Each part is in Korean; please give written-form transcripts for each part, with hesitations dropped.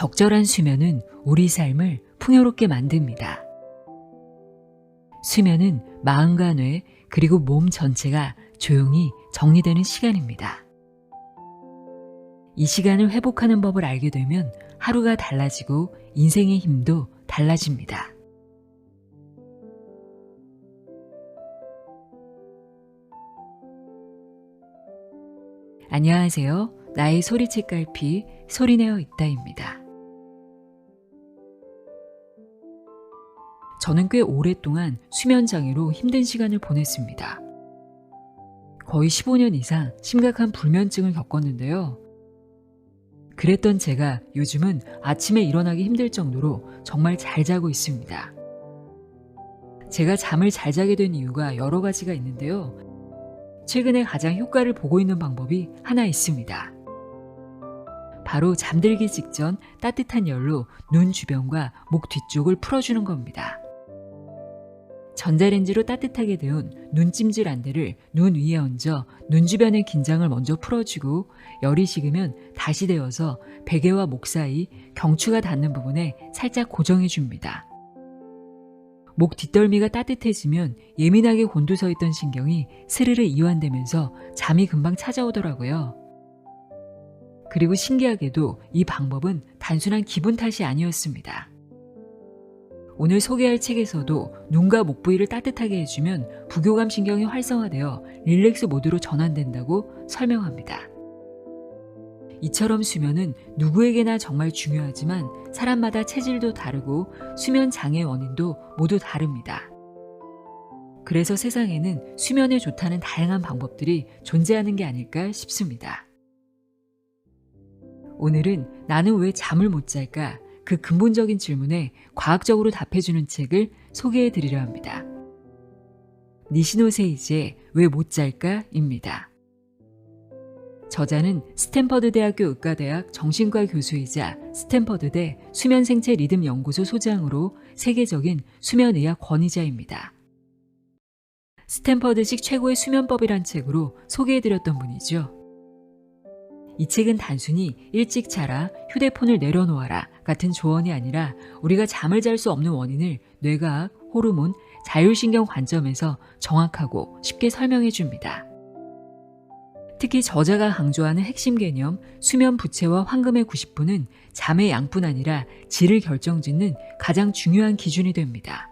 적절한 수면은 우리 삶을 풍요롭게 만듭니다. 수면은 마음과 뇌 그리고 몸 전체가 조용히 정리되는 시간입니다. 이 시간을 회복하는 법을 알게 되면 하루가 달라지고 인생의 힘도 달라집니다. 안녕하세요. 나의 소리책 깔피 소리내어 있다입니다. 저는 꽤 오랫동안 수면장애로 힘든 시간을 보냈습니다. 거의 15년 이상 심각한 불면증을 겪었는데요. 그랬던 제가 요즘은 아침에 일어나기 힘들 정도로 정말 잘 자고 있습니다. 제가 잠을 잘 자게 된 이유가 여러 가지가 있는데요. 최근에 가장 효과를 보고 있는 방법이 하나 있습니다. 바로 잠들기 직전 따뜻한 열로 눈 주변과 목 뒤쪽을 풀어주는 겁니다. 전자레인지로 따뜻하게 데운 눈찜질 안대를 눈 위에 얹어 눈 주변의 긴장을 먼저 풀어주고 열이 식으면 다시 데워서 베개와 목 사이 경추가 닿는 부분에 살짝 고정해 줍니다. 목 뒷덜미가 따뜻해지면 예민하게 곤두서 있던 신경이 스르르 이완되면서 잠이 금방 찾아오더라고요. 그리고 신기하게도 이 방법은 단순한 기분 탓이 아니었습니다. 오늘 소개할 책에서도 눈과 목 부위를 따뜻하게 해주면 부교감 신경이 활성화되어 릴렉스 모드로 전환된다고 설명합니다. 이처럼 수면은 누구에게나 정말 중요하지만 사람마다 체질도 다르고 수면 장애 원인도 모두 다릅니다. 그래서 세상에는 수면에 좋다는 다양한 방법들이 존재하는 게 아닐까 싶습니다. 오늘은 나는 왜 잠을 못 잘까? 그 근본적인 질문에 과학적으로 답해주는 책을 소개해 드리려 합니다. 니시노 세이지의 왜 못 잘까?입니다. 저자는 스탠퍼드 대학교 의과대학 정신과 교수이자 스탠퍼드대 수면생체 리듬 연구소 소장으로 세계적인 수면의학 권위자입니다. 스탠퍼드식 최고의 수면법이란 책으로 소개해드렸던 분이죠. 이 책은 단순히 일찍 자라, 휴대폰을 내려놓아라 같은 조언이 아니라 우리가 잠을 잘 수 없는 원인을 뇌과학, 호르몬, 자율신경 관점에서 정확하고 쉽게 설명해 줍니다. 특히 저자가 강조하는 핵심 개념 수면 부채와 황금의 90분은 잠의 양뿐 아니라 질을 결정짓는 가장 중요한 기준이 됩니다.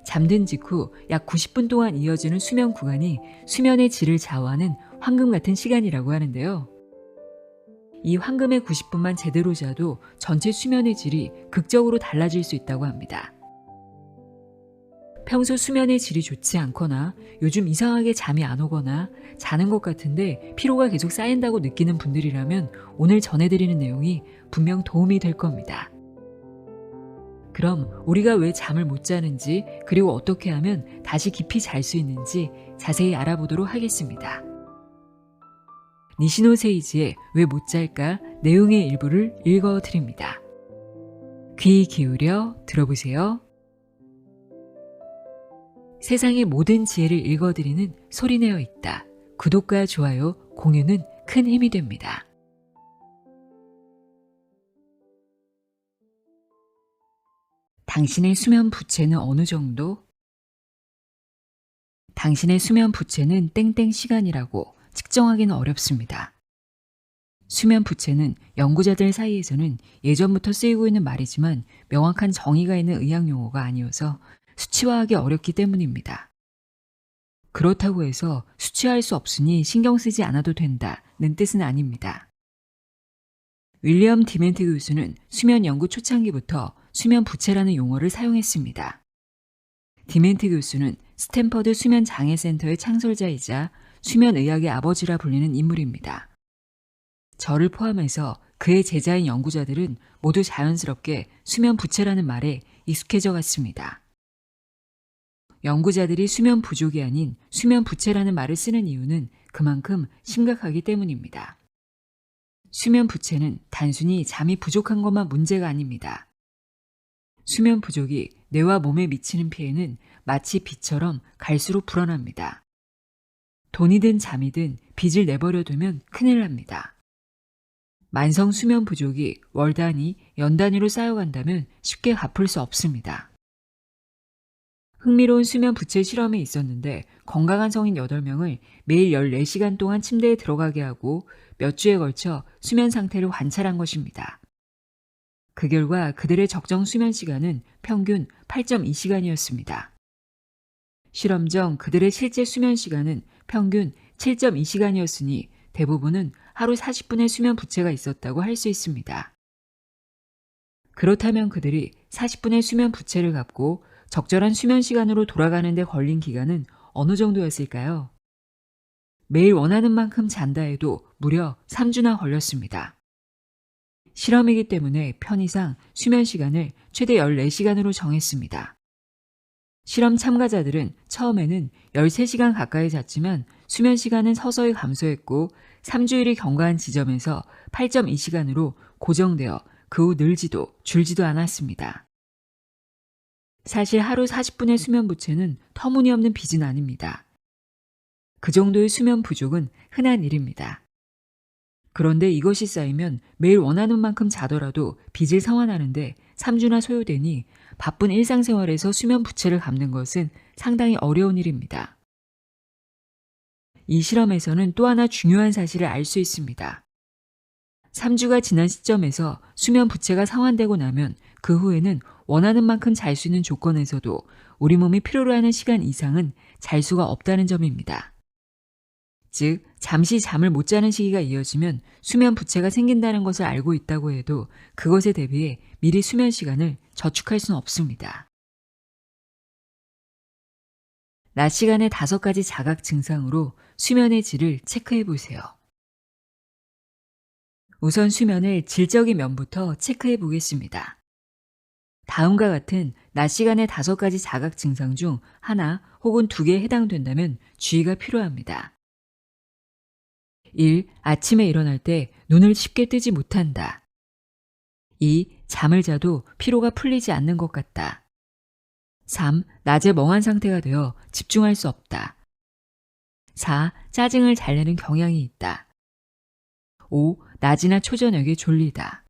잠든 직후 약 90분 동안 이어지는 수면 구간이 수면의 질을 좌우하는 황금 같은 시간이라고 하는데요. 이 황금의 90분만 제대로 자도 전체 수면의 질이 극적으로 달라질 수 있다고 합니다. 평소 수면의 질이 좋지 않거나 요즘 이상하게 잠이 안 오거나 자는 것 같은데 피로가 계속 쌓인다고 느끼는 분들이라면 오늘 전해드리는 내용이 분명 도움이 될 겁니다. 그럼 우리가 왜 잠을 못 자는지 그리고 어떻게 하면 다시 깊이 잘 수 있는지 자세히 알아보도록 하겠습니다. 니시노 세이지의 왜 못 잘까 내용의 일부를 읽어드립니다. 귀 기울여 들어보세요. 세상의 모든 지혜를 읽어드리는 소리내어 있다. 구독과 좋아요, 공유는 큰 힘이 됩니다. 당신의 수면 부채는 어느 정도? 당신의 수면 부채는 땡땡 시간이라고 측정하기는 어렵습니다. 수면 부채는 연구자들 사이에서는 예전부터 쓰이고 있는 말이지만 명확한 정의가 있는 의학 용어가 아니어서 수치화하기 어렵기 때문입니다. 그렇다고 해서 수치화할 수 없으니 신경 쓰지 않아도 된다는 뜻은 아닙니다. 윌리엄 디멘트 교수는 수면 연구 초창기부터 수면 부채라는 용어를 사용했습니다. 디멘트 교수는 스탠퍼드 수면 장애 센터의 창설자이자 수면의학의 아버지라 불리는 인물입니다. 저를 포함해서 그의 제자인 연구자들은 모두 자연스럽게 수면 부채라는 말에 익숙해져 갔습니다. 연구자들이 수면 부족이 아닌 수면 부채라는 말을 쓰는 이유는 그만큼 심각하기 때문입니다. 수면 부채는 단순히 잠이 부족한 것만 문제가 아닙니다. 수면 부족이 뇌와 몸에 미치는 피해는 마치 빚처럼 갈수록 불어납니다. 돈이든 잠이든 빚을 내버려 두면 큰일 납니다. 만성 수면 부족이 월 단위, 연 단위로 쌓여간다면 쉽게 갚을 수 없습니다. 흥미로운 수면 부채 실험이 있었는데 건강한 성인 8명을 매일 14시간 동안 침대에 들어가게 하고 몇 주에 걸쳐 수면 상태를 관찰한 것입니다. 그 결과 그들의 적정 수면 시간은 평균 8.2시간이었습니다. 실험 전 그들의 실제 수면 시간은 평균 7.2시간이었으니 대부분은 하루 40분의 수면 부채가 있었다고 할 수 있습니다. 그렇다면 그들이 40분의 수면 부채를 갚고 적절한 수면 시간으로 돌아가는 데 걸린 기간은 어느 정도였을까요? 매일 원하는 만큼 잔다 해도 무려 3주나 걸렸습니다. 실험이기 때문에 편의상 수면 시간을 최대 14시간으로 정했습니다. 실험 참가자들은 처음에는 13시간 가까이 잤지만 수면 시간은 서서히 감소했고 3주일이 경과한 지점에서 8.2시간으로 고정되어 그 후 늘지도 줄지도 않았습니다. 사실 하루 40분의 수면 부채는 터무니없는 빚은 아닙니다. 그 정도의 수면 부족은 흔한 일입니다. 그런데 이것이 쌓이면 매일 원하는 만큼 자더라도 빚을 상환하는데 3주나 소요되니 바쁜 일상생활에서 수면 부채를 갚는 것은 상당히 어려운 일입니다. 이 실험에서는 또 하나 중요한 사실을 알 수 있습니다. 3주가 지난 시점에서 수면 부채가 상환되고 나면 그 후에는 원하는 만큼 잘 수 있는 조건에서도 우리 몸이 필요로 하는 시간 이상은 잘 수가 없다는 점입니다. 즉, 잠시 잠을 못 자는 시기가 이어지면 수면 부채가 생긴다는 것을 알고 있다고 해도 그것에 대비해 미리 수면 시간을 저축할 수는 없습니다. 낮 시간의 5가지 자각 증상으로 수면의 질을 체크해 보세요. 우선 수면의 질적인 면부터 체크해 보겠습니다. 다음과 같은 낮 시간의 5가지 자각 증상 중 하나 혹은 2개에 해당된다면 주의가 필요합니다. 1. 아침에 일어날 때 눈을 쉽게 뜨지 못한다. 2. 잠을 자도 피로가 풀리지 않는 것 같다. 3. 낮에 멍한 상태가 되어 집중할 수 없다. 4. 짜증을 잘 내는 경향이 있다. 5. 낮이나 초저녁에 졸리다.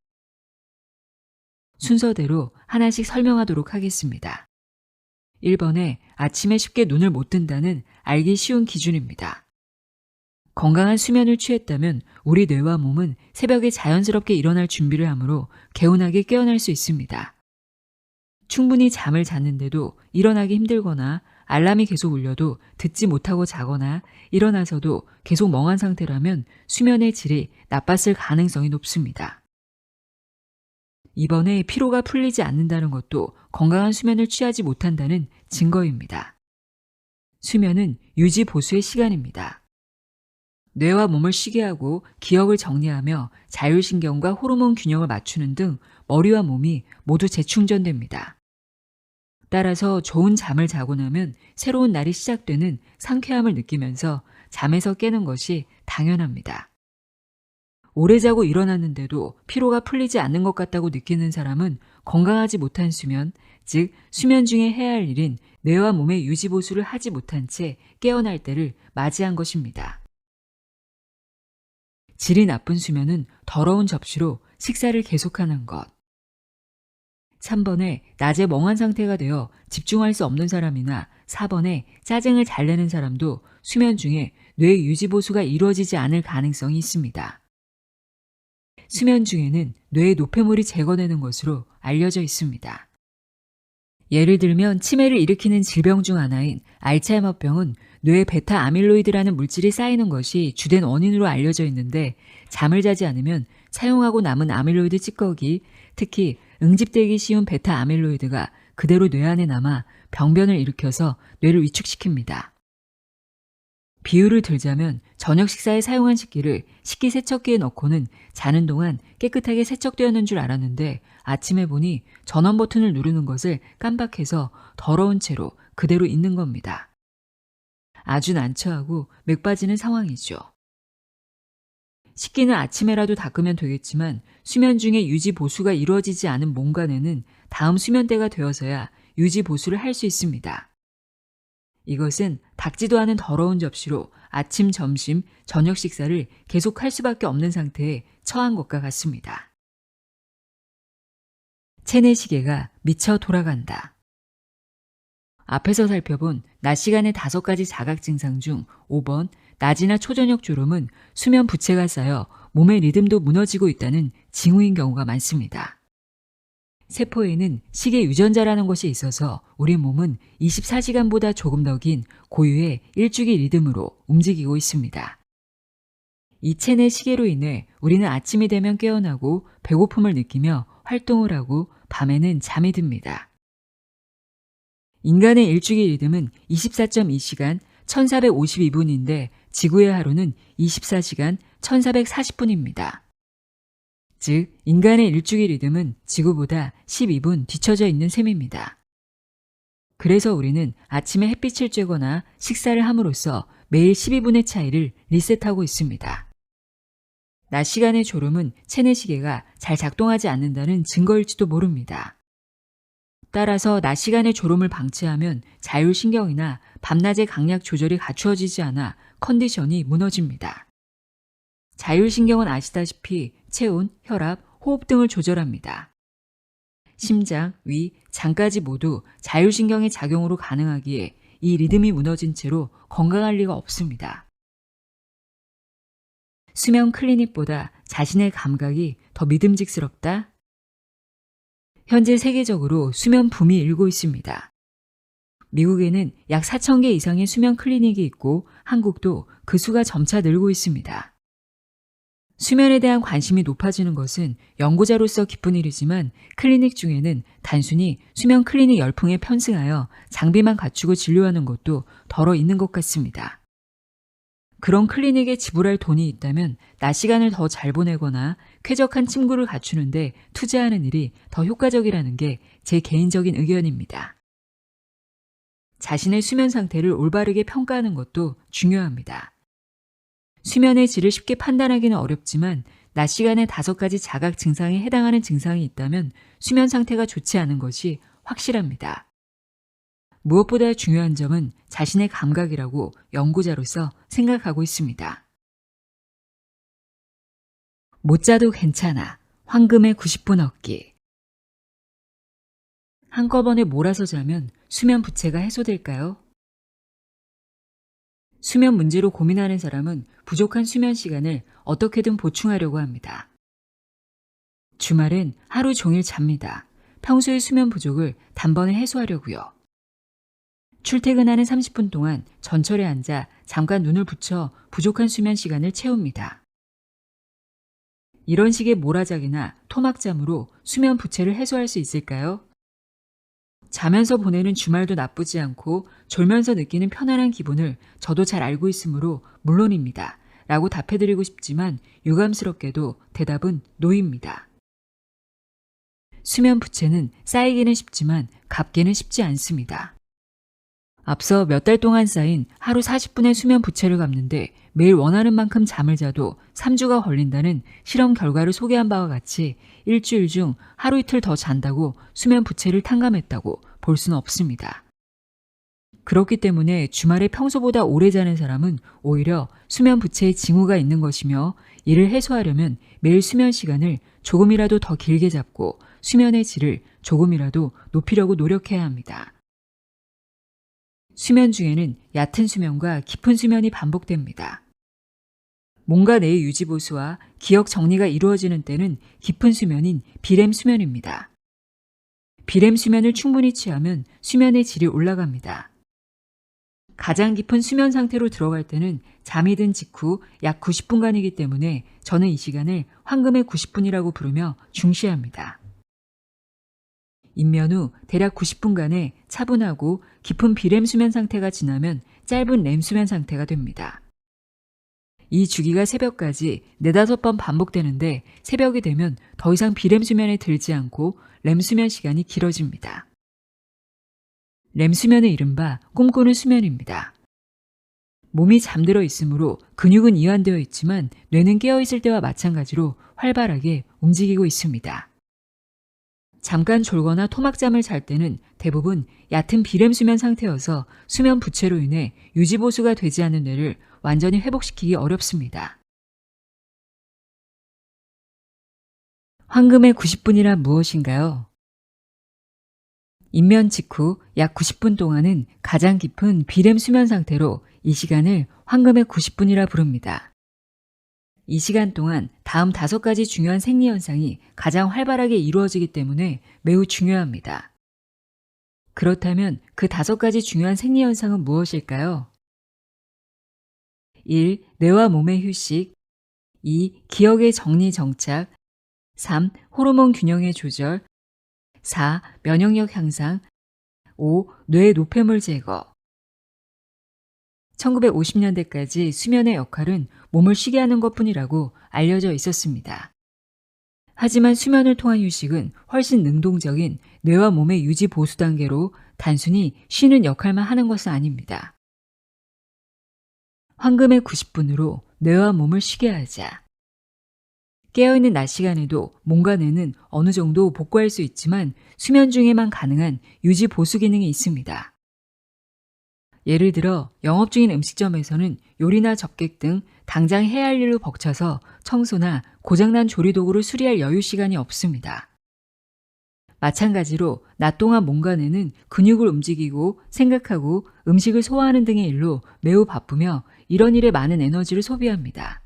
순서대로 하나씩 설명하도록 하겠습니다. 1번에 아침에 쉽게 눈을 못 뜬다는 알기 쉬운 기준입니다. 건강한 수면을 취했다면 우리 뇌와 몸은 새벽에 자연스럽게 일어날 준비를 하므로 개운하게 깨어날 수 있습니다. 충분히 잠을 잤는데도 일어나기 힘들거나 알람이 계속 울려도 듣지 못하고 자거나 일어나서도 계속 멍한 상태라면 수면의 질이 나빴을 가능성이 높습니다. 이번에 피로가 풀리지 않는다는 것도 건강한 수면을 취하지 못한다는 증거입니다. 수면은 유지 보수의 시간입니다. 뇌와 몸을 쉬게 하고 기억을 정리하며 자율신경과 호르몬 균형을 맞추는 등 머리와 몸이 모두 재충전됩니다. 따라서 좋은 잠을 자고 나면 새로운 날이 시작되는 상쾌함을 느끼면서 잠에서 깨는 것이 당연합니다. 오래 자고 일어났는데도 피로가 풀리지 않는 것 같다고 느끼는 사람은 건강하지 못한 수면, 즉 수면 중에 해야 할 일인 뇌와 몸의 유지보수를 하지 못한 채 깨어날 때를 맞이한 것입니다. 질이 나쁜 수면은 더러운 접시로 식사를 계속하는 것. 3번에 낮에 멍한 상태가 되어 집중할 수 없는 사람이나 4번에 짜증을 잘 내는 사람도 수면 중에 뇌 유지보수가 이루어지지 않을 가능성이 있습니다. 수면 중에는 뇌의 노폐물이 제거되는 것으로 알려져 있습니다. 예를 들면 치매를 일으키는 질병 중 하나인 알츠하이머병은 뇌에 베타 아밀로이드라는 물질이 쌓이는 것이 주된 원인으로 알려져 있는데 잠을 자지 않으면 사용하고 남은 아밀로이드 찌꺼기, 특히 응집되기 쉬운 베타 아밀로이드가 그대로 뇌 안에 남아 병변을 일으켜서 뇌를 위축시킵니다. 비유를 들자면 저녁 식사에 사용한 식기를 식기세척기에 넣고는 자는 동안 깨끗하게 세척되었는 줄 알았는데 아침에 보니 전원 버튼을 누르는 것을 깜빡해서 더러운 채로 그대로 있는 겁니다. 아주 난처하고 맥 빠지는 상황이죠. 식기는 아침에라도 닦으면 되겠지만 수면 중에 유지 보수가 이루어지지 않은 몸 간에는 다음 수면 때가 되어서야 유지 보수를 할 수 있습니다. 이것은 닦지도 않은 더러운 접시로 아침, 점심, 저녁 식사를 계속할 수밖에 없는 상태에 처한 것과 같습니다. 체내 시계가 미쳐 돌아간다. 앞에서 살펴본 낮 시간의 5가지 자각 증상 중 5번 낮이나 초저녁 졸음은 수면 부채가 쌓여 몸의 리듬도 무너지고 있다는 징후인 경우가 많습니다. 세포에는 시계 유전자라는 것이 있어서 우리 몸은 24시간보다 조금 더 긴 고유의 일주기 리듬으로 움직이고 있습니다. 이 체내 시계로 인해 우리는 아침이 되면 깨어나고 배고픔을 느끼며 활동을 하고 밤에는 잠이 듭니다. 인간의 일주기 리듬은 24.2시간 1452분인데 지구의 하루는 24시간 1440분입니다. 즉, 인간의 일주기 리듬은 지구보다 12분 뒤처져 있는 셈입니다. 그래서 우리는 아침에 햇빛을 쬐거나 식사를 함으로써 매일 12분의 차이를 리셋하고 있습니다. 낮 시간의 졸음은 체내 시계가 잘 작동하지 않는다는 증거일지도 모릅니다. 따라서 낮 시간의 졸음을 방치하면 자율신경이나 밤낮의 강약 조절이 갖추어지지 않아 컨디션이 무너집니다. 자율신경은 아시다시피 체온, 혈압, 호흡 등을 조절합니다. 심장, 위, 장까지 모두 자율신경의 작용으로 가능하기에 이 리듬이 무너진 채로 건강할 리가 없습니다. 수면 클리닉보다 자신의 감각이 더 믿음직스럽다? 현재 세계적으로 수면 붐이 일고 있습니다. 미국에는 약 4,000개 이상의 수면 클리닉이 있고 한국도 그 수가 점차 늘고 있습니다. 수면에 대한 관심이 높아지는 것은 연구자로서 기쁜 일이지만 클리닉 중에는 단순히 수면 클리닉 열풍에 편승하여 장비만 갖추고 진료하는 것도 덜어 있는 것 같습니다. 그런 클리닉에 지불할 돈이 있다면 낮 시간을 더 잘 보내거나 쾌적한 침구를 갖추는데 투자하는 일이 더 효과적이라는 게 제 개인적인 의견입니다. 자신의 수면 상태를 올바르게 평가하는 것도 중요합니다. 수면의 질을 쉽게 판단하기는 어렵지만 낮 시간에 5가지 자각 증상에 해당하는 증상이 있다면 수면 상태가 좋지 않은 것이 확실합니다. 무엇보다 중요한 점은 자신의 감각이라고 연구자로서 생각하고 있습니다. 못 자도 괜찮아. 황금의 90분 얻기. 한꺼번에 몰아서 자면 수면 부채가 해소될까요? 수면 문제로 고민하는 사람은 부족한 수면 시간을 어떻게든 보충하려고 합니다. 주말엔 하루 종일 잡니다. 평소의 수면 부족을 단번에 해소하려고요. 출퇴근하는 30분 동안 전철에 앉아 잠깐 눈을 붙여 부족한 수면 시간을 채웁니다. 이런 식의 몰아자기나 토막잠으로 수면 부채를 해소할 수 있을까요? 자면서 보내는 주말도 나쁘지 않고 졸면서 느끼는 편안한 기분을 저도 잘 알고 있으므로 물론입니다. 라고 답해드리고 싶지만 유감스럽게도 대답은 노입니다. 수면 부채는 쌓이기는 쉽지만 갚기는 쉽지 않습니다. 앞서 몇 달 동안 쌓인 하루 40분의 수면 부채를 갚는데 매일 원하는 만큼 잠을 자도 3주가 걸린다는 실험 결과를 소개한 바와 같이 일주일 중 하루 이틀 더 잔다고 수면 부채를 탕감했다고 볼 수는 없습니다. 그렇기 때문에 주말에 평소보다 오래 자는 사람은 오히려 수면 부채에 징후가 있는 것이며 이를 해소하려면 매일 수면 시간을 조금이라도 더 길게 잡고 수면의 질을 조금이라도 높이려고 노력해야 합니다. 수면 중에는 얕은 수면과 깊은 수면이 반복됩니다. 몸과 뇌의 유지보수와 기억 정리가 이루어지는 때는 깊은 수면인 비렘 수면입니다. 비렘 수면을 충분히 취하면 수면의 질이 올라갑니다. 가장 깊은 수면 상태로 들어갈 때는 잠이 든 직후 약 90분간이기 때문에 저는 이 시간을 황금의 90분이라고 부르며 중시합니다. 입면 후 대략 90분간의 차분하고 깊은 비렘 수면 상태가 지나면 짧은 렘 수면 상태가 됩니다. 이 주기가 새벽까지 4-5번 반복되는데 새벽이 되면 더 이상 비렘 수면에 들지 않고 렘 수면 시간이 길어집니다. 렘 수면은 이른바 꿈꾸는 수면입니다. 몸이 잠들어 있으므로 근육은 이완되어 있지만 뇌는 깨어있을 때와 마찬가지로 활발하게 움직이고 있습니다. 잠깐 졸거나 토막잠을 잘 때는 대부분 얕은 비렘 수면 상태여서 수면 부채로 인해 유지보수가 되지 않는 뇌를 완전히 회복시키기 어렵습니다. 황금의 90분이란 무엇인가요? 입면 직후 약 90분 동안은 가장 깊은 비렘 수면 상태로 이 시간을 황금의 90분이라 부릅니다. 이 시간 동안 다음 5가지 중요한 생리현상이 가장 활발하게 이루어지기 때문에 매우 중요합니다. 그렇다면 그 5가지 중요한 생리현상은 무엇일까요? 1. 뇌와 몸의 휴식. 2. 기억의 정리 정착. 3. 호르몬 균형의 조절. 4. 면역력 향상. 5. 뇌 노폐물 제거. 1950년대까지 수면의 역할은 몸을 쉬게 하는 것뿐이라고 알려져 있었습니다. 하지만 수면을 통한 휴식은 훨씬 능동적인 뇌와 몸의 유지 보수 단계로 단순히 쉬는 역할만 하는 것은 아닙니다. 황금의 90분으로 뇌와 몸을 쉬게 하자. 깨어있는 낮 시간에도 몸과 뇌는 어느 정도 복구할 수 있지만 수면 중에만 가능한 유지 보수 기능이 있습니다. 예를 들어 영업 중인 음식점에서는 요리나 접객 등 당장 해야 할 일로 벅차서 청소나 고장난 조리도구를 수리할 여유 시간이 없습니다. 마찬가지로 낮 동안 몸과 뇌는 근육을 움직이고 생각하고 음식을 소화하는 등의 일로 매우 바쁘며 이런 일에 많은 에너지를 소비합니다.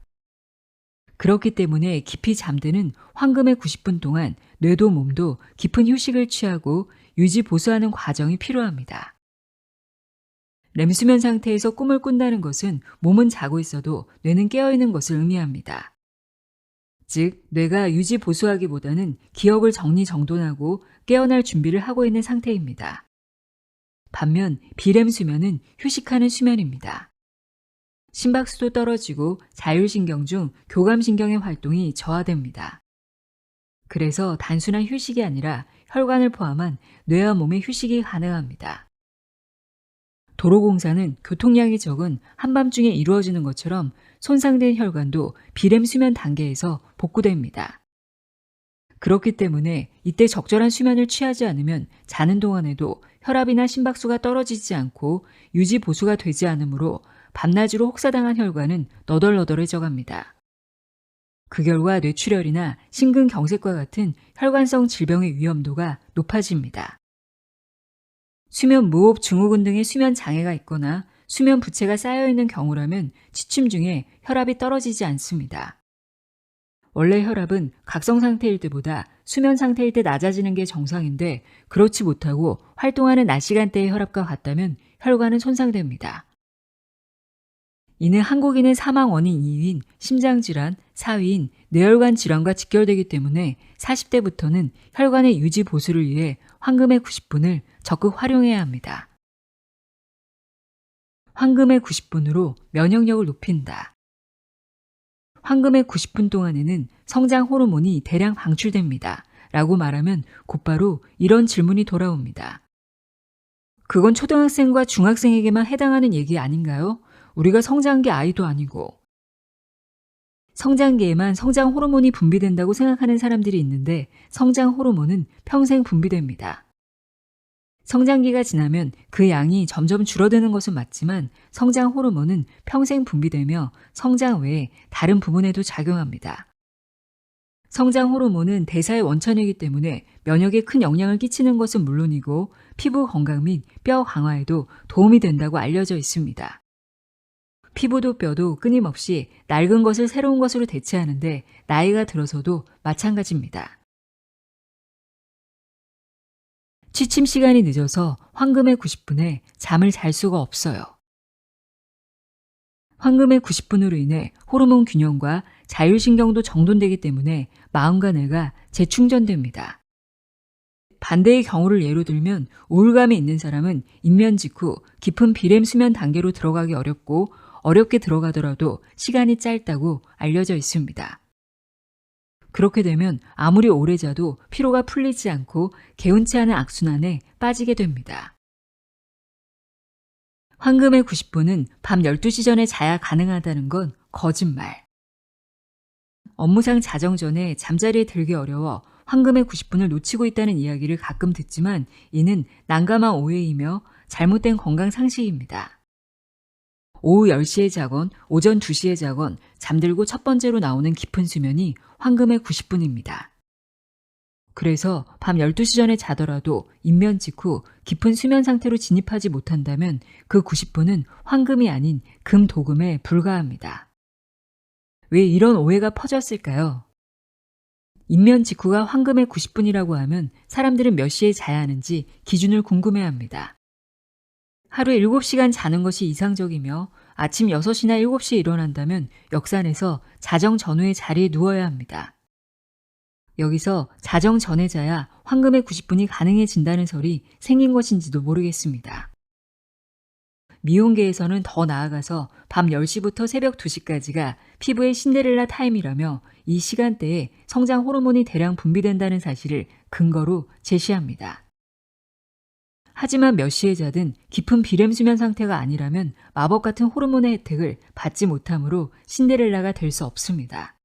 그렇기 때문에 깊이 잠드는 황금의 90분 동안 뇌도 몸도 깊은 휴식을 취하고 유지 보수하는 과정이 필요합니다. 렘수면 상태에서 꿈을 꾼다는 것은 몸은 자고 있어도 뇌는 깨어있는 것을 의미합니다. 즉, 뇌가 유지 보수하기보다는 기억을 정리정돈하고 깨어날 준비를 하고 있는 상태입니다. 반면 비렘 수면은 휴식하는 수면입니다. 심박수도 떨어지고 자율신경 중 교감신경의 활동이 저하됩니다. 그래서 단순한 휴식이 아니라 혈관을 포함한 뇌와 몸의 휴식이 가능합니다. 도로공사는 교통량이 적은 한밤중에 이루어지는 것처럼 손상된 혈관도 비렘 수면 단계에서 복구됩니다. 그렇기 때문에 이때 적절한 수면을 취하지 않으면 자는 동안에도 혈압이나 심박수가 떨어지지 않고 유지 보수가 되지 않으므로 밤낮으로 혹사당한 혈관은 너덜너덜해져 갑니다. 그 결과 뇌출혈이나 심근경색과 같은 혈관성 질병의 위험도가 높아집니다. 수면 무호흡 증후군 등의 수면 장애가 있거나 수면 부채가 쌓여있는 경우라면 취침 중에 혈압이 떨어지지 않습니다. 원래 혈압은 각성 상태일 때보다 수면 상태일 때 낮아지는 게 정상인데 그렇지 못하고 활동하는 낮 시간대의 혈압과 같다면 혈관은 손상됩니다. 이는 한국인의 사망 원인 2위인 심장질환, 4위인 뇌혈관 질환과 직결되기 때문에 40대부터는 혈관의 유지 보수를 위해 황금의 90분을 적극 활용해야 합니다. 황금의 90분으로 면역력을 높인다. 황금의 90분 동안에는 성장 호르몬이 대량 방출됩니다. 라고 말하면 곧바로 이런 질문이 돌아옵니다. 그건 초등학생과 중학생에게만 해당하는 얘기 아닌가요? 우리가 성장기 아이도 아니고. 성장기에만 성장 호르몬이 분비된다고 생각하는 사람들이 있는데 성장 호르몬은 평생 분비됩니다. 성장기가 지나면 그 양이 점점 줄어드는 것은 맞지만 성장 호르몬은 평생 분비되며 성장 외에 다른 부분에도 작용합니다. 성장 호르몬은 대사의 원천이기 때문에 면역에 큰 영향을 끼치는 것은 물론이고 피부 건강 및 뼈 강화에도 도움이 된다고 알려져 있습니다. 피부도 뼈도 끊임없이 낡은 것을 새로운 것으로 대체하는데 나이가 들어서도 마찬가지입니다. 취침 시간이 늦어서 황금의 90분에 잠을 잘 수가 없어요. 황금의 90분으로 인해 호르몬 균형과 자율신경도 정돈되기 때문에 마음과 뇌가 재충전됩니다. 반대의 경우를 예로 들면 우울감이 있는 사람은 입면 직후 깊은 비렘 수면 단계로 들어가기 어렵고 어렵게 들어가더라도 시간이 짧다고 알려져 있습니다. 그렇게 되면 아무리 오래 자도 피로가 풀리지 않고 개운치 않은 악순환에 빠지게 됩니다. 황금의 90분은 밤 12시 전에 자야 가능하다는 건 거짓말. 업무상 자정 전에 잠자리에 들기 어려워 황금의 90분을 놓치고 있다는 이야기를 가끔 듣지만 이는 난감한 오해이며 잘못된 건강 상식입니다. 오후 10시에 자건 오전 2시에 자건 잠들고 첫 번째로 나오는 깊은 수면이 황금의 90분입니다. 그래서 밤 12시 전에 자더라도 입면 직후 깊은 수면 상태로 진입하지 못한다면 그 90분은 황금이 아닌 금도금에 불과합니다. 왜 이런 오해가 퍼졌을까요? 입면 직후가 황금의 90분이라고 하면 사람들은 몇 시에 자야 하는지 기준을 궁금해합니다. 하루 7시간 자는 것이 이상적이며 아침 6시나 7시에 일어난다면 역산해서 자정 전후에 자리에 누워야 합니다. 여기서 자정 전에 자야 황금의 90분이 가능해진다는 설이 생긴 것인지도 모르겠습니다. 미용계에서는 더 나아가서 밤 10시부터 새벽 2시까지가 피부의 신데렐라 타임이라며 이 시간대에 성장 호르몬이 대량 분비된다는 사실을 근거로 제시합니다. 하지만 몇 시에 자든 깊은 비렘 수면 상태가 아니라면 마법 같은 호르몬의 혜택을 받지 못하므로 신데렐라가 될 수 없습니다.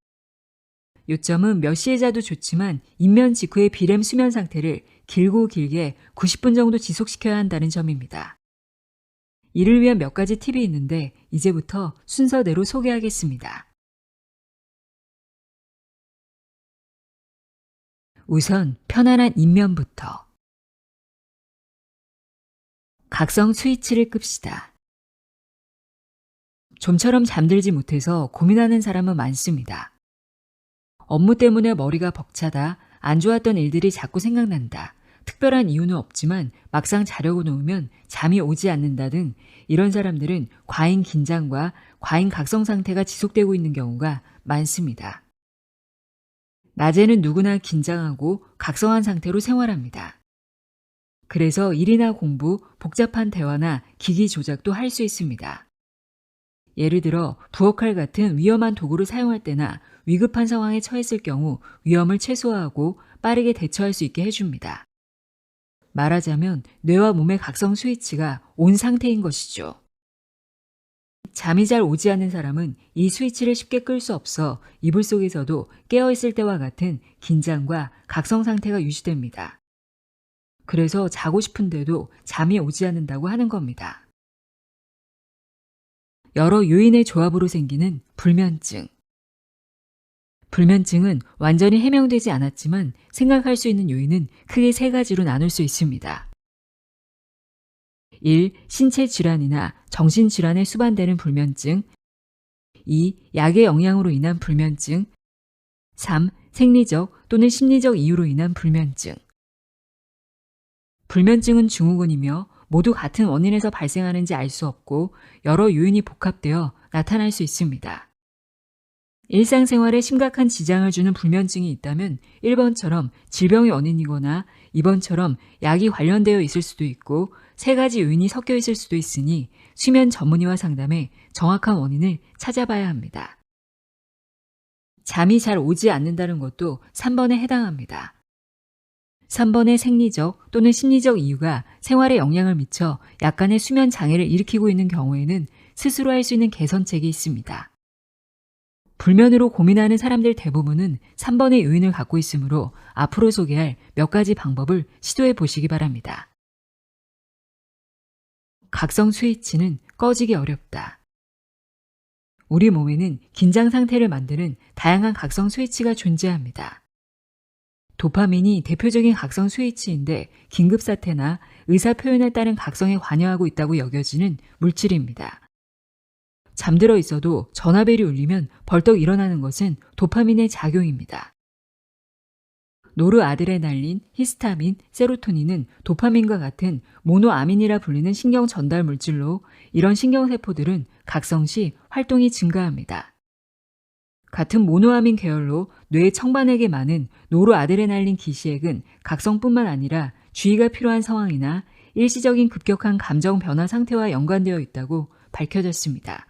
요점은 몇 시에 자도 좋지만 입면 직후의 비렘 수면 상태를 길고 길게 90분 정도 지속시켜야 한다는 점입니다. 이를 위한 몇 가지 팁이 있는데 이제부터 순서대로 소개하겠습니다. 우선 편안한 입면부터. 각성 스위치를 끕시다. 좀처럼 잠들지 못해서 고민하는 사람은 많습니다. 업무 때문에 머리가 벅차다, 안 좋았던 일들이 자꾸 생각난다, 특별한 이유는 없지만 막상 자려고 누우면 잠이 오지 않는다 등 이런 사람들은 과잉 긴장과 과잉 각성 상태가 지속되고 있는 경우가 많습니다. 낮에는 누구나 긴장하고 각성한 상태로 생활합니다. 그래서 일이나 공부, 복잡한 대화나 기기 조작도 할 수 있습니다. 예를 들어 부엌칼 같은 위험한 도구를 사용할 때나 위급한 상황에 처했을 경우 위험을 최소화하고 빠르게 대처할 수 있게 해줍니다. 말하자면 뇌와 몸의 각성 스위치가 온 상태인 것이죠. 잠이 잘 오지 않는 사람은 이 스위치를 쉽게 끌 수 없어 이불 속에서도 깨어있을 때와 같은 긴장과 각성 상태가 유지됩니다. 그래서 자고 싶은데도 잠이 오지 않는다고 하는 겁니다. 여러 요인의 조합으로 생기는 불면증. 불면증은 완전히 해명되지 않았지만 생각할 수 있는 요인은 크게 3가지로 나눌 수 있습니다. 1. 신체 질환이나 정신 질환에 수반되는 불면증. 2. 약의 영향으로 인한 불면증. 3. 생리적 또는 심리적 이유로 인한 불면증. 불면증은 증후군이며 모두 같은 원인에서 발생하는지 알 수 없고 여러 요인이 복합되어 나타날 수 있습니다. 일상생활에 심각한 지장을 주는 불면증이 있다면 1번처럼 질병의 원인이거나 2번처럼 약이 관련되어 있을 수도 있고 3가지 요인이 섞여 있을 수도 있으니 수면 전문의와 상담해 정확한 원인을 찾아봐야 합니다. 잠이 잘 오지 않는다는 것도 3번에 해당합니다. 3번의 생리적 또는 심리적 이유가 생활에 영향을 미쳐 약간의 수면 장애를 일으키고 있는 경우에는 스스로 할 수 있는 개선책이 있습니다. 불면으로 고민하는 사람들 대부분은 3번의 요인을 갖고 있으므로 앞으로 소개할 몇 가지 방법을 시도해 보시기 바랍니다. 각성 스위치는 꺼지기 어렵다. 우리 몸에는 긴장 상태를 만드는 다양한 각성 스위치가 존재합니다. 도파민이 대표적인 각성 스위치인데 긴급사태나 의사표현에 따른 각성에 관여하고 있다고 여겨지는 물질입니다. 잠들어 있어도 전화벨이 울리면 벌떡 일어나는 것은 도파민의 작용입니다. 노르아드레날린, 히스타민, 세로토닌은 도파민과 같은 모노아민이라 불리는 신경 전달 물질로 이런 신경세포들은 각성 시 활동이 증가합니다. 같은 모노아민 계열로 뇌 청반액에 많은 노르아드레날린 기시액은 각성뿐만 아니라 주의가 필요한 상황이나 일시적인 급격한 감정 변화 상태와 연관되어 있다고 밝혀졌습니다.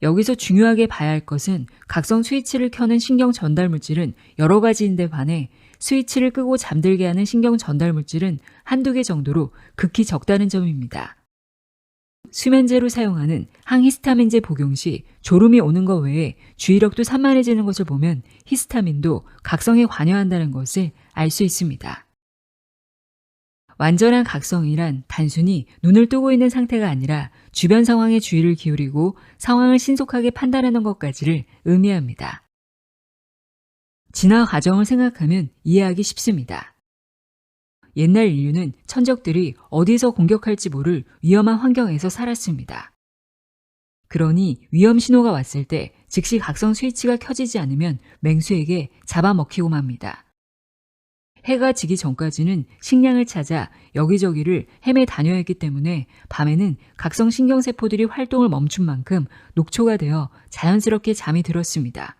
여기서 중요하게 봐야 할 것은 각성 스위치를 켜는 신경 전달 물질은 여러 가지인데 반해 스위치를 끄고 잠들게 하는 신경 전달 물질은 한두 개 정도로 극히 적다는 점입니다. 수면제로 사용하는 항히스타민제 복용 시 졸음이 오는 것 외에 주의력도 산만해지는 것을 보면 히스타민도 각성에 관여한다는 것을 알 수 있습니다. 완전한 각성이란 단순히 눈을 뜨고 있는 상태가 아니라 주변 상황에 주의를 기울이고 상황을 신속하게 판단하는 것까지를 의미합니다. 진화 과정을 생각하면 이해하기 쉽습니다. 옛날 인류는 천적들이 어디서 공격할지 모를 위험한 환경에서 살았습니다. 그러니 위험 신호가 왔을 때 즉시 각성 스위치가 켜지지 않으면 맹수에게 잡아먹히고 맙니다. 해가 지기 전까지는 식량을 찾아 여기저기를 헤매 다녀야 했기 때문에 밤에는 각성 신경세포들이 활동을 멈춘 만큼 녹초가 되어 자연스럽게 잠이 들었습니다.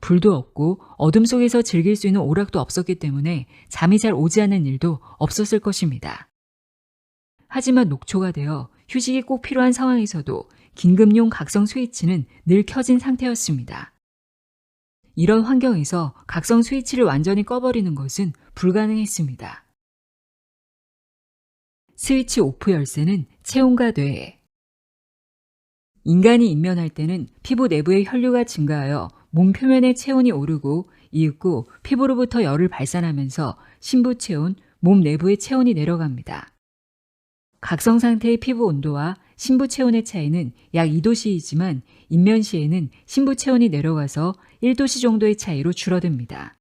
불도 없고 어둠 속에서 즐길 수 있는 오락도 없었기 때문에 잠이 잘 오지 않는 일도 없었을 것입니다. 하지만 녹초가 되어 휴식이 꼭 필요한 상황에서도 긴급용 각성 스위치는 늘 켜진 상태였습니다. 이런 환경에서 각성 스위치를 완전히 꺼버리는 것은 불가능했습니다. 스위치 오프 열쇠는 체온과 뇌. 인간이 임면할 때는 피부 내부의 혈류가 증가하여 몸 표면의 체온이 오르고 이윽고 피부로부터 열을 발산하면서 신부 체온, 몸 내부의 체온이 내려갑니다. 각성 상태의 피부 온도와 신부 체온의 차이는 약 2도씨이지만 임면 시에는 신부 체온이 내려가서 1도씨 정도의 차이로 줄어듭니다.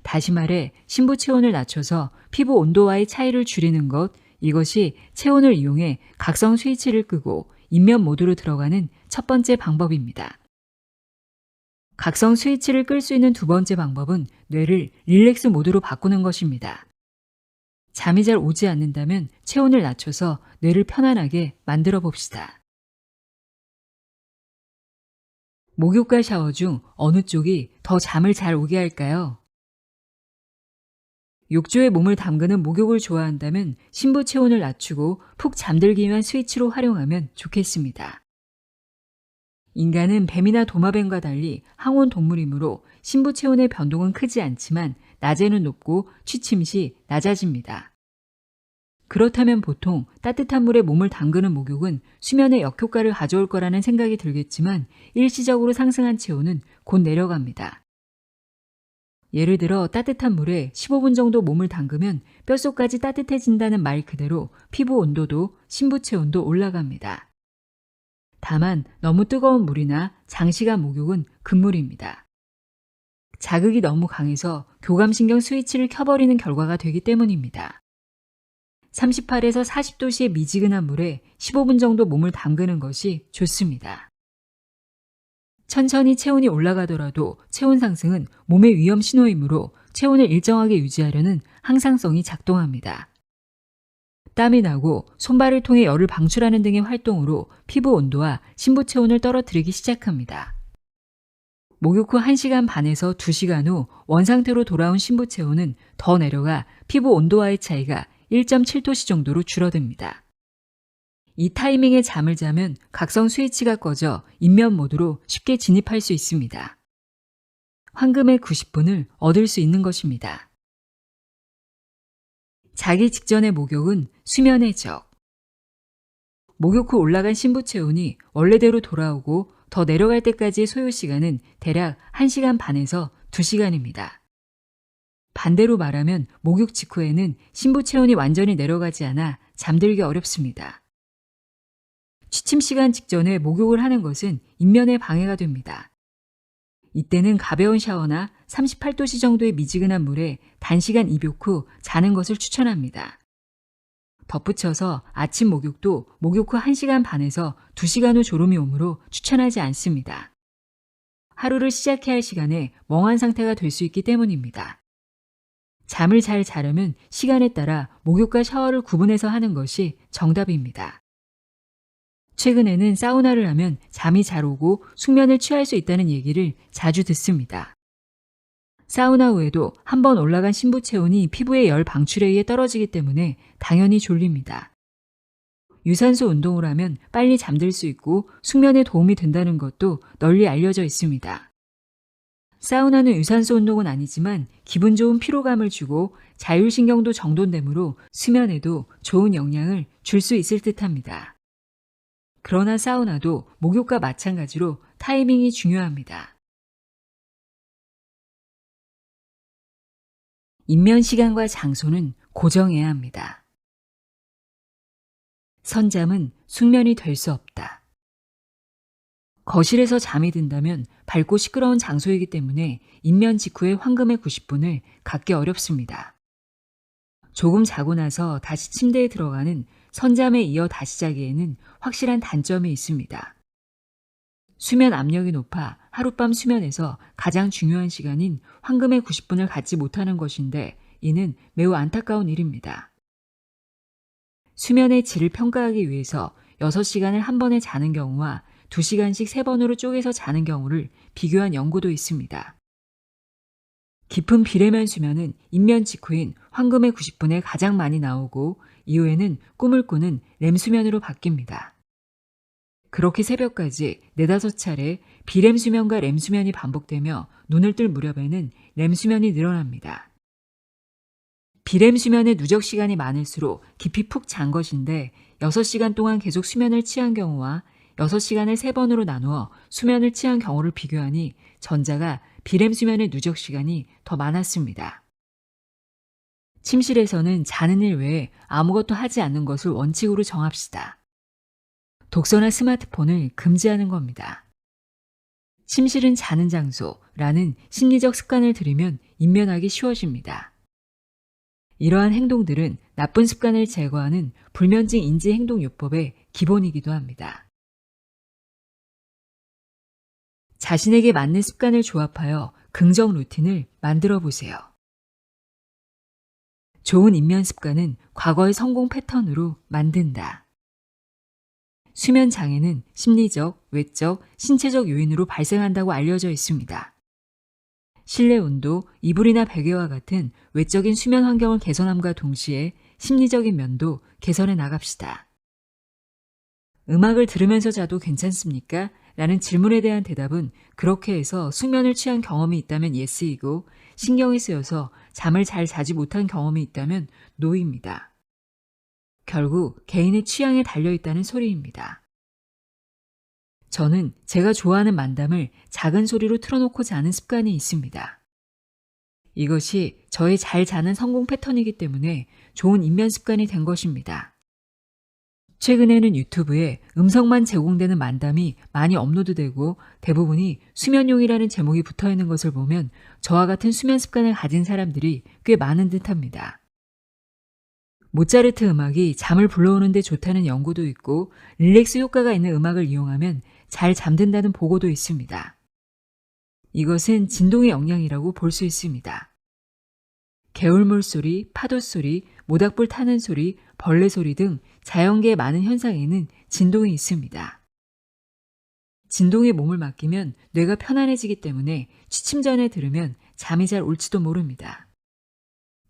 다시 말해 신부 체온을 낮춰서 피부 온도와의 차이를 줄이는 것, 이것이 체온을 이용해 각성 스위치를 끄고 임면 모드로 들어가는 첫 번째 방법입니다. 각성 스위치를 끌 수 있는 두 번째 방법은 뇌를 릴렉스 모드로 바꾸는 것입니다. 잠이 잘 오지 않는다면 체온을 낮춰서 뇌를 편안하게 만들어 봅시다. 목욕과 샤워 중 어느 쪽이 더 잠을 잘 오게 할까요? 욕조에 몸을 담그는 목욕을 좋아한다면 신부 체온을 낮추고 푹 잠들기 위한 스위치로 활용하면 좋겠습니다. 인간은 뱀이나 도마뱀과 달리 항온 동물이므로 신부 체온의 변동은 크지 않지만 낮에는 높고 취침 시 낮아집니다. 그렇다면 보통 따뜻한 물에 몸을 담그는 목욕은 수면에 역효과를 가져올 거라는 생각이 들겠지만 일시적으로 상승한 체온은 곧 내려갑니다. 예를 들어 따뜻한 물에 15분 정도 몸을 담그면 뼛속까지 따뜻해진다는 말 그대로 피부 온도도 신부 체온도 올라갑니다. 다만 너무 뜨거운 물이나 장시간 목욕은 금물입니다. 자극이 너무 강해서 교감신경 스위치를 켜버리는 결과가 되기 때문입니다. 38에서 40도씨의 미지근한 물에 15분 정도 몸을 담그는 것이 좋습니다. 천천히 체온이 올라가더라도 체온 상승은 몸의 위험 신호이므로 체온을 일정하게 유지하려는 항상성이 작동합니다. 땀이 나고 손발을 통해 열을 방출하는 등의 활동으로 피부 온도와 신부 체온을 떨어뜨리기 시작합니다. 목욕 후 1시간 반에서 2시간 후 원상태로 돌아온 신부 체온은 더 내려가 피부 온도와의 차이가 1.7도씨 정도로 줄어듭니다. 이 타이밍에 잠을 자면 각성 스위치가 꺼져 인면 모드로 쉽게 진입할 수 있습니다. 황금의 90분을 얻을 수 있는 것입니다. 자기 직전의 목욕은 수면의 적. 목욕 후 올라간 신부 체온이 원래대로 돌아오고 더 내려갈 때까지의 소요 시간은 대략 1시간 반에서 2시간입니다. 반대로 말하면 목욕 직후에는 신부 체온이 완전히 내려가지 않아 잠들기 어렵습니다. 취침 시간 직전에 목욕을 하는 것은 인면에 방해가 됩니다. 이때는 가벼운 샤워나 38도씨 정도의 미지근한 물에 단시간 입욕 후 자는 것을 추천합니다. 덧붙여서 아침 목욕도 목욕 후 1시간 반에서 2시간 후 졸음이 오므로 추천하지 않습니다. 하루를 시작해야 할 시간에 멍한 상태가 될 수 있기 때문입니다. 잠을 잘 자려면 시간에 따라 목욕과 샤워를 구분해서 하는 것이 정답입니다. 최근에는 사우나를 하면 잠이 잘 오고 숙면을 취할 수 있다는 얘기를 자주 듣습니다. 사우나 후에도 한번 올라간 신부 체온이 피부의 열 방출에 의해 떨어지기 때문에 당연히 졸립니다. 유산소 운동을 하면 빨리 잠들 수 있고 숙면에 도움이 된다는 것도 널리 알려져 있습니다. 사우나는 유산소 운동은 아니지만 기분 좋은 피로감을 주고 자율신경도 정돈되므로 수면에도 좋은 영향을 줄 수 있을 듯합니다. 그러나 사우나도 목욕과 마찬가지로 타이밍이 중요합니다. 입면 시간과 장소는 고정해야 합니다. 선잠은 숙면이 될 수 없다. 거실에서 잠이 든다면 밝고 시끄러운 장소이기 때문에 입면 직후에 황금의 90분을 갖기 어렵습니다. 조금 자고 나서 다시 침대에 들어가는 선잠에 이어 다시 자기에는 확실한 단점이 있습니다. 수면 압력이 높아 하룻밤 수면에서 가장 중요한 시간인 황금의 90분을 갖지 못하는 것인데 이는 매우 안타까운 일입니다. 수면의 질을 평가하기 위해서 6시간을 한 번에 자는 경우와 2시간씩 3번으로 쪼개서 자는 경우를 비교한 연구도 있습니다. 깊은 비래면 수면은 입면 직후인 황금의 90분에 가장 많이 나오고 이후에는 꿈을 꾸는 렘 수면으로 바뀝니다. 그렇게 새벽까지 4-5차례 비렘 수면과 렘 수면이 반복되며 눈을 뜰 무렵에는 렘 수면이 늘어납니다. 비렘 수면의 누적 시간이 많을수록 깊이 푹 잔 것인데 6시간 동안 계속 수면을 취한 경우와 6시간을 3번으로 나누어 수면을 취한 경우를 비교하니 전자가 비렘 수면의 누적 시간이 더 많았습니다. 침실에서는 자는 일 외에 아무것도 하지 않는 것을 원칙으로 정합시다. 독서나 스마트폰을 금지하는 겁니다. 침실은 자는 장소라는 심리적 습관을 들이면 인면하기 쉬워집니다. 이러한 행동들은 나쁜 습관을 제거하는 불면증 인지 행동요법의 기본이기도 합니다. 자신에게 맞는 습관을 조합하여 긍정 루틴을 만들어 보세요. 좋은 인면 습관은 과거의 성공 패턴으로 만든다. 수면 장애는 심리적, 외적, 신체적 요인으로 발생한다고 알려져 있습니다. 실내 온도, 이불이나 베개와 같은 외적인 수면 환경을 개선함과 동시에 심리적인 면도 개선해 나갑시다. 음악을 들으면서 자도 괜찮습니까? 라는 질문에 대한 대답은 그렇게 해서 숙면을 취한 경험이 있다면 예스이고 신경이 쓰여서 잠을 잘 자지 못한 경험이 있다면 노입니다. 결국 개인의 취향에 달려있다는 소리입니다. 저는 제가 좋아하는 만담을 작은 소리로 틀어놓고 자는 습관이 있습니다. 이것이 저의 잘 자는 성공 패턴이기 때문에 좋은 인면 습관이 된 것입니다. 최근에는 유튜브에 음성만 제공되는 만담이 많이 업로드되고 대부분이 수면용이라는 제목이 붙어있는 것을 보면 저와 같은 수면 습관을 가진 사람들이 꽤 많은 듯합니다. 모차르트 음악이 잠을 불러오는 데 좋다는 연구도 있고 릴렉스 효과가 있는 음악을 이용하면 잘 잠든다는 보고도 있습니다. 이것은 진동의 영향이라고 볼 수 있습니다. 개울물 소리, 파도 소리, 모닥불 타는 소리, 벌레 소리 등 자연계의 많은 현상에는 진동이 있습니다. 진동에 몸을 맡기면 뇌가 편안해지기 때문에 취침 전에 들으면 잠이 잘 올지도 모릅니다.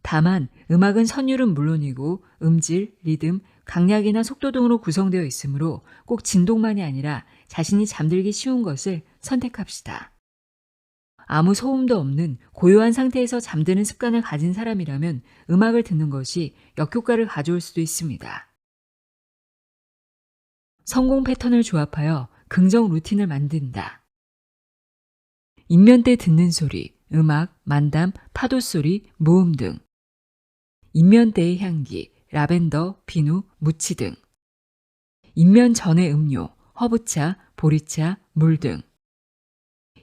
다만 음악은 선율은 물론이고 음질, 리듬, 강약이나 속도 등으로 구성되어 있으므로 꼭 진동만이 아니라 자신이 잠들기 쉬운 것을 선택합시다. 아무 소음도 없는 고요한 상태에서 잠드는 습관을 가진 사람이라면 음악을 듣는 것이 역효과를 가져올 수도 있습니다. 성공 패턴을 조합하여 긍정 루틴을 만든다. 입면 때 듣는 소리, 음악, 만담, 파도 소리, 모음 등. 입면 때의 향기, 라벤더, 비누, 무치 등. 입면 전의 음료, 허브차, 보리차, 물 등.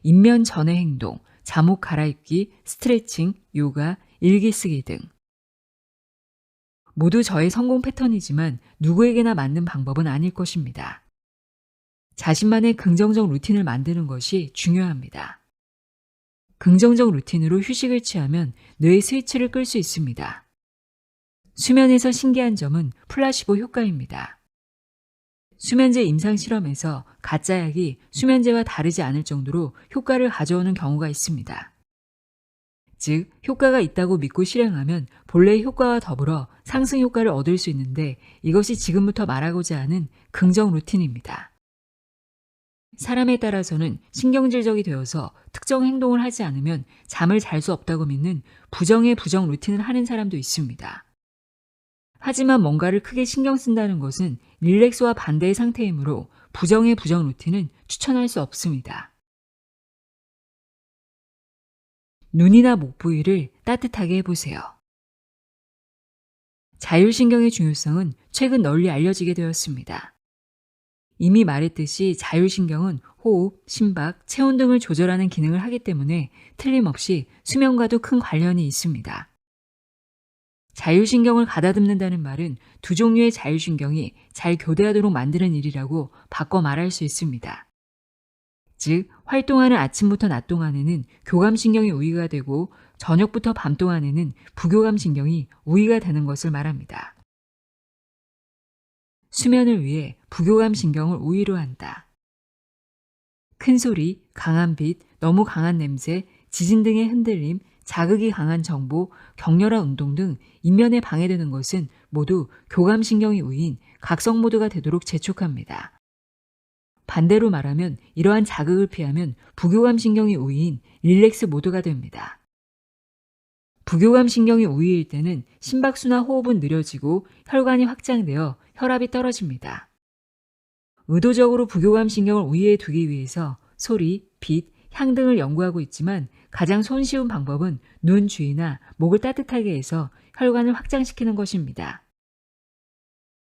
입면 전의 행동, 잠옷 갈아입기, 스트레칭, 요가, 일기 쓰기 등. 모두 저의 성공 패턴이지만 누구에게나 맞는 방법은 아닐 것입니다. 자신만의 긍정적 루틴을 만드는 것이 중요합니다. 긍정적 루틴으로 휴식을 취하면 뇌의 스위치를 끌 수 있습니다. 수면에서 신기한 점은 플라시보 효과입니다. 수면제 임상 실험에서 가짜 약이 수면제와 다르지 않을 정도로 효과를 가져오는 경우가 있습니다. 즉, 효과가 있다고 믿고 실행하면 본래의 효과와 더불어 상승 효과를 얻을 수 있는데 이것이 지금부터 말하고자 하는 긍정 루틴입니다. 사람에 따라서는 신경질적이 되어서 특정 행동을 하지 않으면 잠을 잘 수 없다고 믿는 부정의 부정 루틴을 하는 사람도 있습니다. 하지만 뭔가를 크게 신경 쓴다는 것은 릴렉스와 반대의 상태이므로 부정의 부정 루틴은 추천할 수 없습니다. 눈이나 목 부위를 따뜻하게 해보세요. 자율신경의 중요성은 최근 널리 알려지게 되었습니다. 이미 말했듯이 자율신경은 호흡, 심박, 체온 등을 조절하는 기능을 하기 때문에 틀림없이 수면과도 큰 관련이 있습니다. 자율신경을 가다듬는다는 말은 두 종류의 자율신경이 잘 교대하도록 만드는 일이라고 바꿔 말할 수 있습니다. 즉, 활동하는 아침부터 낮 동안에는 교감신경이 우위가 되고 저녁부터 밤 동안에는 부교감신경이 우위가 되는 것을 말합니다. 수면을 위해 부교감신경을 우위로 한다. 큰 소리, 강한 빛, 너무 강한 냄새, 지진 등의 흔들림, 자극이 강한 정보, 격렬한 운동 등 인면에 방해되는 것은 모두 교감신경이 우위인 각성 모드가 되도록 재촉합니다. 반대로 말하면 이러한 자극을 피하면 부교감신경이 우위인 릴렉스 모드가 됩니다. 부교감신경이 우위일 때는 심박수나 호흡은 느려지고 혈관이 확장되어 혈압이 떨어집니다. 의도적으로 부교감신경을 우위에 두기 위해서 소리, 빛, 향 등을 연구하고 있지만 가장 손쉬운 방법은 눈 주위나 목을 따뜻하게 해서 혈관을 확장시키는 것입니다.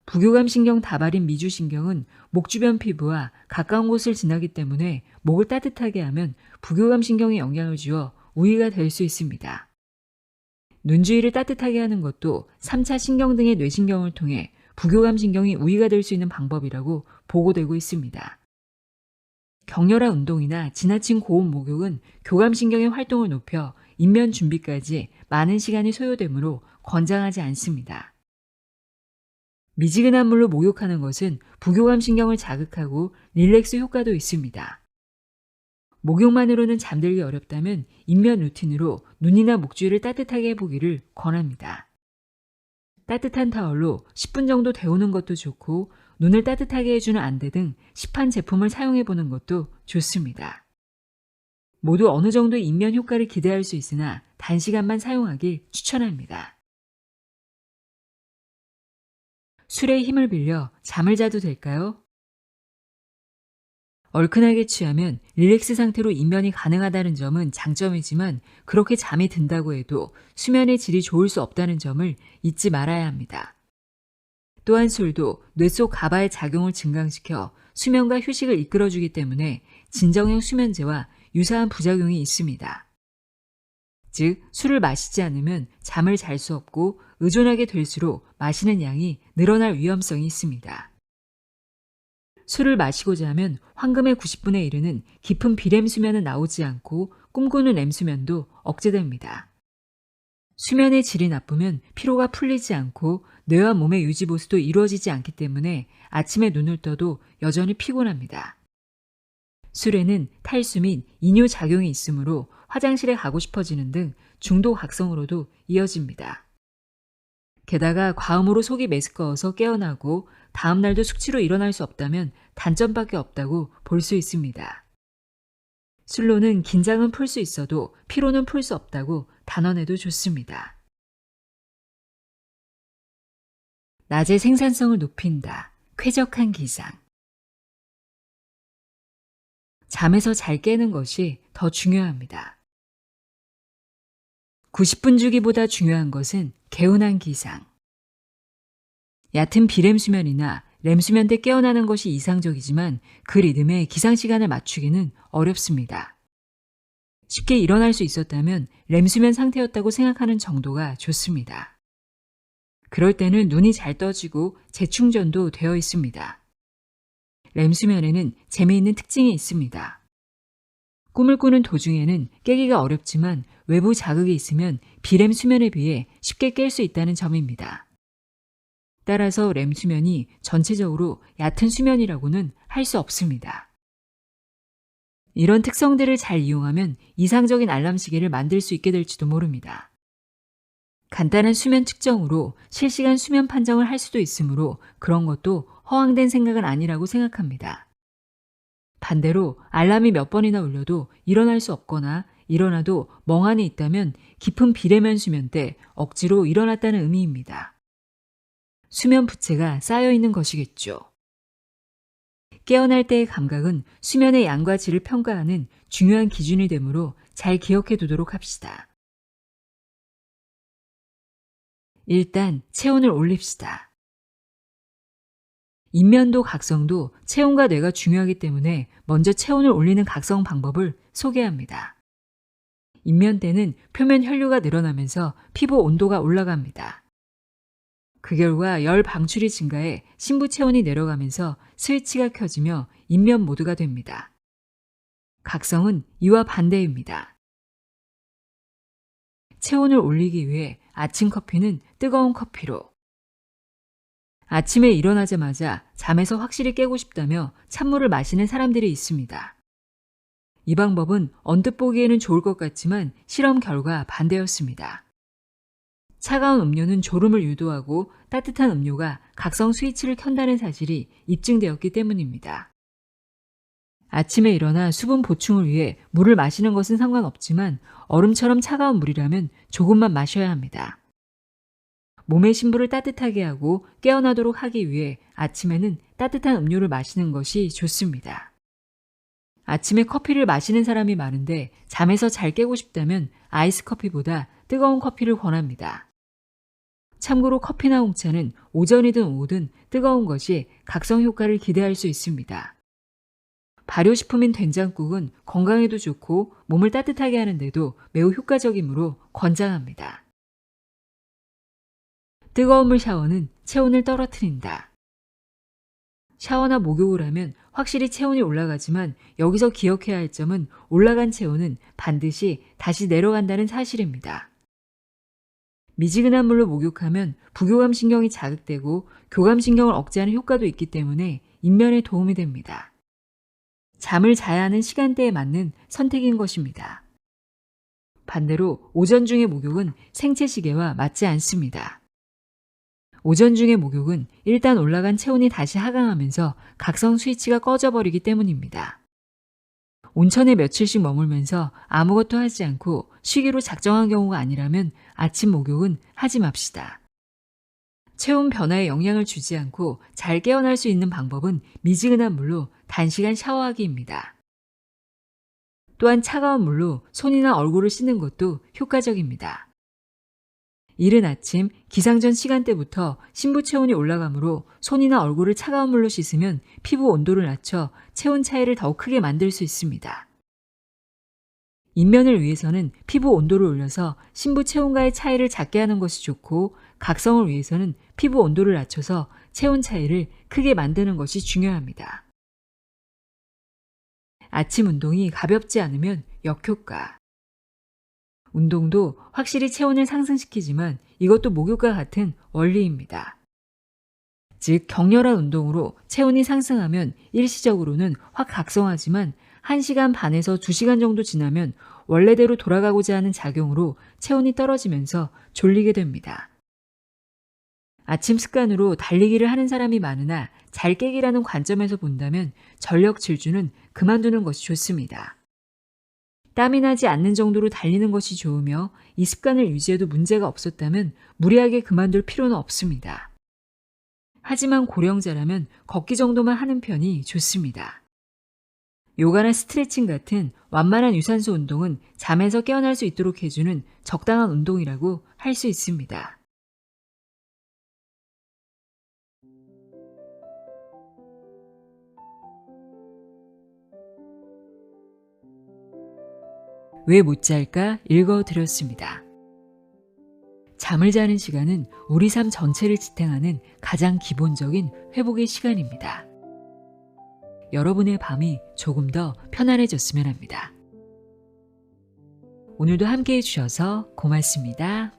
부교감신경 다발인 미주신경은 목 주변 피부와 가까운 곳을 지나기 때문에 목을 따뜻하게 하면 부교감신경에 영향을 주어 우위가 될 수 있습니다. 눈 주위를 따뜻하게 하는 것도 3차 신경 등의 뇌신경을 통해 부교감신경이 우위가 될 수 있는 방법이라고 보고되고 있습니다. 격렬한 운동이나 지나친 고온 목욕은 교감신경의 활동을 높여 인면 준비까지 많은 시간이 소요되므로 권장하지 않습니다. 미지근한 물로 목욕하는 것은 부교감신경을 자극하고 릴렉스 효과도 있습니다. 목욕만으로는 잠들기 어렵다면 인면 루틴으로 눈이나 목 주위를 따뜻하게 해보기를 권합니다. 따뜻한 타월로 10분 정도 데우는 것도 좋고 눈을 따뜻하게 해주는 안대 등 시판 제품을 사용해보는 것도 좋습니다. 모두 어느 정도 인면 효과를 기대할 수 있으나 단시간만 사용하길 추천합니다. 술의 힘을 빌려 잠을 자도 될까요? 얼큰하게 취하면 릴렉스 상태로 인면이 가능하다는 점은 장점이지만 그렇게 잠이 든다고 해도 수면의 질이 좋을 수 없다는 점을 잊지 말아야 합니다. 또한 술도 뇌 속 가바의 작용을 증강시켜 수면과 휴식을 이끌어주기 때문에 진정형 수면제와 유사한 부작용이 있습니다. 즉, 술을 마시지 않으면 잠을 잘 수 없고 의존하게 될수록 마시는 양이 늘어날 위험성이 있습니다. 술을 마시고 자면 황금의 90분에 이르는 깊은 비렘 수면은 나오지 않고 꿈꾸는 렘수면도 억제됩니다. 수면의 질이 나쁘면 피로가 풀리지 않고 뇌와 몸의 유지 보수도 이루어지지 않기 때문에 아침에 눈을 떠도 여전히 피곤합니다. 술에는 탈수 및 이뇨 작용이 있으므로 화장실에 가고 싶어지는 등 중독 각성으로도 이어집니다. 게다가 과음으로 속이 메스꺼워서 깨어나고 다음날도 숙취로 일어날 수 없다면 단점밖에 없다고 볼 수 있습니다. 술로는 긴장은 풀 수 있어도 피로는 풀 수 없다고 단언해도 좋습니다. 낮의 생산성을 높인다. 쾌적한 기상. 잠에서 잘 깨는 것이 더 중요합니다. 90분 주기보다 중요한 것은 개운한 기상. 얕은 비렘 수면이나 렘 수면 때 깨어나는 것이 이상적이지만 그 리듬에 기상 시간을 맞추기는 어렵습니다. 쉽게 일어날 수 있었다면 렘 수면 상태였다고 생각하는 정도가 좋습니다. 그럴 때는 눈이 잘 떠지고 재충전도 되어 있습니다. 렘 수면에는 재미있는 특징이 있습니다. 꿈을 꾸는 도중에는 깨기가 어렵지만 외부 자극이 있으면 비렘 수면에 비해 쉽게 깰 수 있다는 점입니다. 따라서 렘 수면이 전체적으로 얕은 수면이라고는 할 수 없습니다. 이런 특성들을 잘 이용하면 이상적인 알람 시계를 만들 수 있게 될지도 모릅니다. 간단한 수면 측정으로 실시간 수면 판정을 할 수도 있으므로 그런 것도 허황된 생각은 아니라고 생각합니다. 반대로 알람이 몇 번이나 울려도 일어날 수 없거나 일어나도 멍하니 있다면 깊은 비레면 수면 때 억지로 일어났다는 의미입니다. 수면 부채가 쌓여 있는 것이겠죠. 깨어날 때의 감각은 수면의 양과 질을 평가하는 중요한 기준이 되므로 잘 기억해 두도록 합시다. 일단 체온을 올립시다. 인면도 각성도 체온과 뇌가 중요하기 때문에 먼저 체온을 올리는 각성 방법을 소개합니다. 인면 때는 표면 혈류가 늘어나면서 피부 온도가 올라갑니다. 그 결과 열 방출이 증가해 심부 체온이 내려가면서 스위치가 켜지며 인면 모드가 됩니다. 각성은 이와 반대입니다. 체온을 올리기 위해 아침 커피는 뜨거운 커피로, 아침에 일어나자마자 잠에서 확실히 깨고 싶다며 찬물을 마시는 사람들이 있습니다. 이 방법은 언뜻 보기에는 좋을 것 같지만 실험 결과 반대였습니다. 차가운 음료는 졸음을 유도하고 따뜻한 음료가 각성 스위치를 켠다는 사실이 입증되었기 때문입니다. 아침에 일어나 수분 보충을 위해 물을 마시는 것은 상관없지만 얼음처럼 차가운 물이라면 조금만 마셔야 합니다. 몸의 심부를 따뜻하게 하고 깨어나도록 하기 위해 아침에는 따뜻한 음료를 마시는 것이 좋습니다. 아침에 커피를 마시는 사람이 많은데 잠에서 잘 깨고 싶다면 아이스 커피보다 뜨거운 커피를 권합니다. 참고로 커피나 홍차는 오전이든 오후든 뜨거운 것이 각성 효과를 기대할 수 있습니다. 발효식품인 된장국은 건강에도 좋고 몸을 따뜻하게 하는데도 매우 효과적이므로 권장합니다. 뜨거운 물 샤워는 체온을 떨어뜨린다. 샤워나 목욕을 하면 확실히 체온이 올라가지만 여기서 기억해야 할 점은 올라간 체온은 반드시 다시 내려간다는 사실입니다. 미지근한 물로 목욕하면 부교감 신경이 자극되고 교감 신경을 억제하는 효과도 있기 때문에 인면에 도움이 됩니다. 잠을 자야 하는 시간대에 맞는 선택인 것입니다. 반대로 오전 중의 목욕은 생체 시계와 맞지 않습니다. 오전 중의 목욕은 일단 올라간 체온이 다시 하강하면서 각성 스위치가 꺼져버리기 때문입니다. 온천에 며칠씩 머물면서 아무것도 하지 않고 쉬기로 작정한 경우가 아니라면 아침 목욕은 하지 맙시다. 체온 변화에 영향을 주지 않고 잘 깨어날 수 있는 방법은 미지근한 물로 단시간 샤워하기입니다. 또한 차가운 물로 손이나 얼굴을 씻는 것도 효과적입니다. 이른 아침 기상전 시간대부터 심부 체온이 올라가므로 손이나 얼굴을 차가운 물로 씻으면 피부 온도를 낮춰 체온 차이를 더욱 크게 만들 수 있습니다. 인면을 위해서는 피부 온도를 올려서 심부 체온과의 차이를 작게 하는 것이 좋고, 각성을 위해서는 피부 온도를 낮춰서 체온 차이를 크게 만드는 것이 중요합니다. 아침 운동이 가볍지 않으면 역효과. 운동도 확실히 체온을 상승시키지만 이것도 목욕과 같은 원리입니다. 즉 격렬한 운동으로 체온이 상승하면 일시적으로는 확 각성하지만 1시간 반에서 2시간 정도 지나면 원래대로 돌아가고자 하는 작용으로 체온이 떨어지면서 졸리게 됩니다. 아침 습관으로 달리기를 하는 사람이 많으나 잘 깨기라는 관점에서 본다면 전력 질주는 그만두는 것이 좋습니다. 땀이 나지 않는 정도로 달리는 것이 좋으며 이 습관을 유지해도 문제가 없었다면 무리하게 그만둘 필요는 없습니다. 하지만 고령자라면 걷기 정도만 하는 편이 좋습니다. 요가나 스트레칭 같은 완만한 유산소 운동은 잠에서 깨어날 수 있도록 해주는 적당한 운동이라고 할 수 있습니다. 왜 못 잘까 읽어드렸습니다. 잠을 자는 시간은 우리 삶 전체를 지탱하는 가장 기본적인 회복의 시간입니다. 여러분의 밤이 조금 더 편안해졌으면 합니다. 오늘도 함께해 주셔서 고맙습니다.